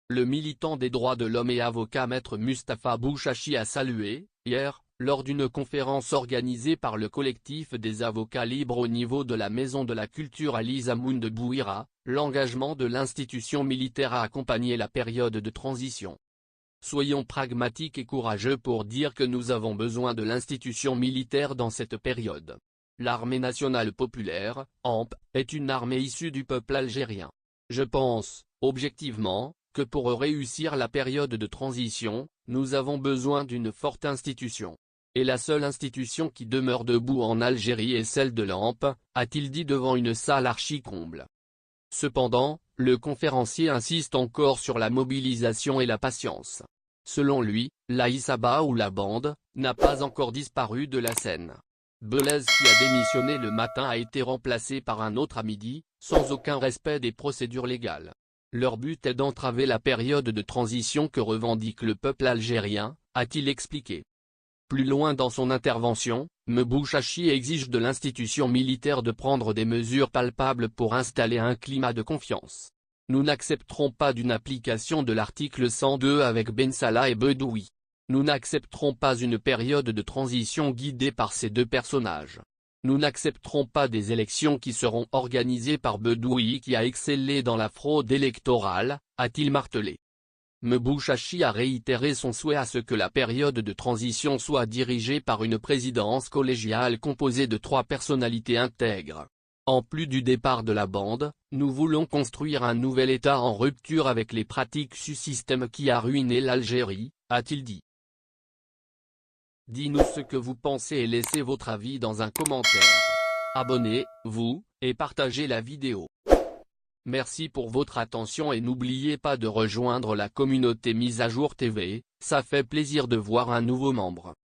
Le militant des droits de l'homme et avocat Maître Mustapha Bouchachi a salué, hier, lors d'une conférence organisée par le collectif des avocats libres au niveau de la Maison de la Culture Ali Zamoun de Bouira, l'engagement de l'institution militaire à accompagner la période de transition. Soyons pragmatiques et courageux pour dire que nous avons besoin de l'institution militaire dans cette période. L'Armée nationale populaire, ANP, est une armée issue du peuple algérien. Je pense, objectivement, que pour réussir la période de transition, nous avons besoin d'une forte institution. Et la seule institution qui demeure debout en Algérie est celle de l'ANP, a-t-il dit devant une salle archi-comble. Cependant, le conférencier insiste encore sur la mobilisation et la patience. Selon lui, l'Aïssaba ou la bande, n'a pas encore disparu de la scène. Belez qui a démissionné le matin a été remplacé par un autre à midi, sans aucun respect des procédures légales. Leur but est d'entraver la période de transition que revendique le peuple algérien, a-t-il expliqué. Plus loin dans son intervention, M. Bouchachi exige de l'institution militaire de prendre des mesures palpables pour installer un climat de confiance. Nous n'accepterons pas d'une application de l'article 102 avec Ben Salah et Bedoui. Nous n'accepterons pas une période de transition guidée par ces deux personnages. Nous n'accepterons pas des élections qui seront organisées par Bedoui qui a excellé dans la fraude électorale, a-t-il martelé. M. Bouchachi a réitéré son souhait à ce que la période de transition soit dirigée par une présidence collégiale composée de 3 personnalités intègres. En plus du départ de la bande, nous voulons construire un nouvel État en rupture avec les pratiques du système qui a ruiné l'Algérie, a-t-il dit. Dis-nous ce que vous pensez et laissez votre avis dans un commentaire. Abonnez-vous, et partagez la vidéo. Merci pour votre attention et n'oubliez pas de rejoindre la communauté Mise à Jour TV, ça fait plaisir de voir un nouveau membre.